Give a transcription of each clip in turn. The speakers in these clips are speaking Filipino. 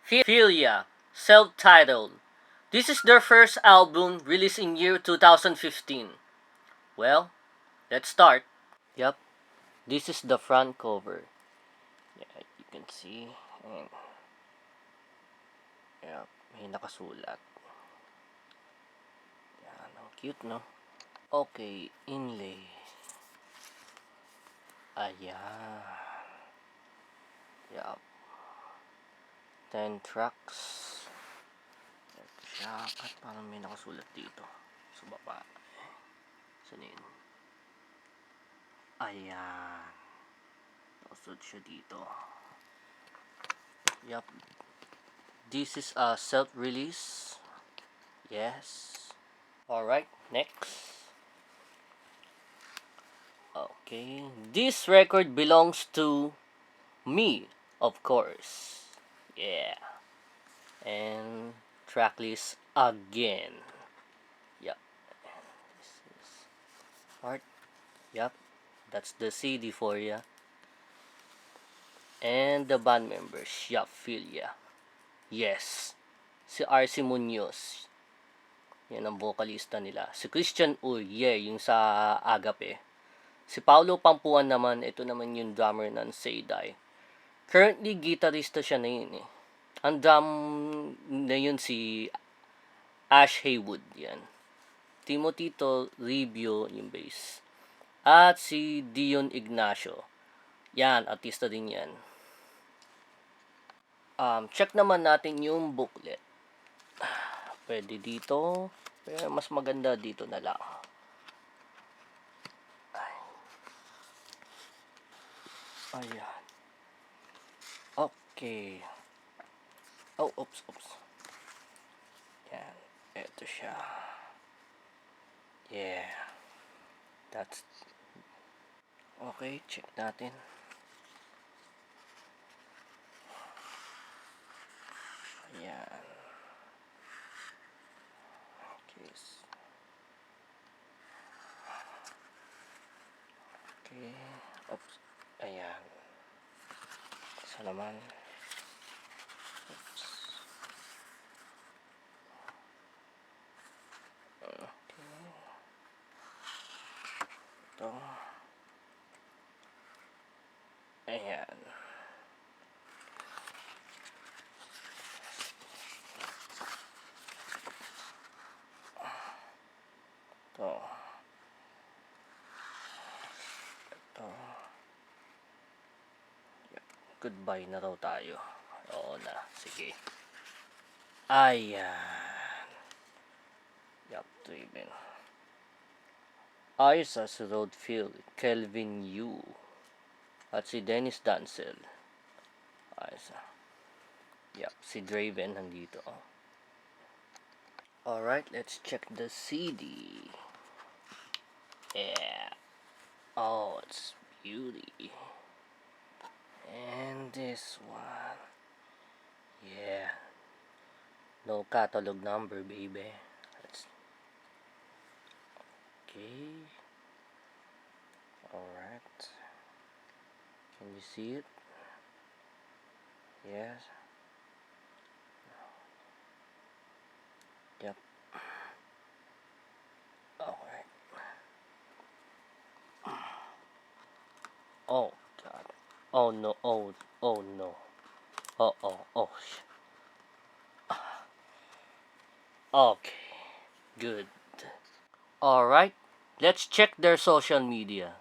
Philia, self-titled. This is their first album released in year 2015. Well, let's start. Yep, this is the front cover. Yeah, you can see. And, yep, may nakasulat. Yan, ang cute, no? Okay, inlay. Ayan. Yep. 10 tracks. Ito siya. At parang may nakasulat dito. Sa baba. Saan yun? Ayan. Nakasulat siya dito. Yep. This is a self-release. Yes. Alright, next. Okay. This record belongs to me, of course. Yeah. And tracklist again. Yep. This is art. Yep. That's the CD for ya. And the band members. Yep, Philia. Yes. Si RC Munoz. Yan ang vocalista nila. Si Christian Uy, yeah, yung sa Agape. Si Paolo Pampuan naman, ito naman yung drummer ng Sabotage. Currently, gitarista siya na yun eh. Ang drum na yun si Ash Haywood, yan. Timothy Toribio, yung bass. At si Dion Ignacio. Yan, artista din yan. Check naman natin yung booklet. Pwede dito. Pero mas maganda dito na lang. Ayan. Okay. Oh, oops. Yan. Ito siya. Yeah. That's... Okay, check natin. Ayan. Okay. Oops. Ayan. Isa naman. Oops. Okay. Ito. Ayan. Ito. Goodbye na raw tayo. Oo na. Sige. Ayan. Yup, Triben. Ayos si Roadfield, Kelvin Yu. At si Dennis Dancel. Ayos Yup, si Draven nandito. Alright, let's check the CD. Yeah. Oh, it's beauty. And this one. Yeah. No catalog number, baby. Okay. Alright. Can you see it? Yes. Yep. Alright. Oh, God. Oh, no. Oh, no. Oh. Okay. Good. Alright. Let's check their social media.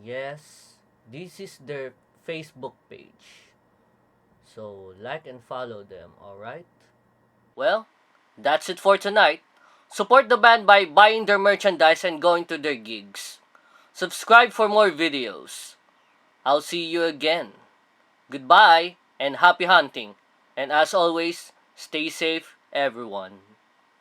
Yes, this is their Facebook page. So, like and follow them, alright? Well, that's it for tonight. Support the band by buying their merchandise and going to their gigs. Subscribe for more videos. I'll see you again. Goodbye and happy hunting. And as always, stay safe, everyone.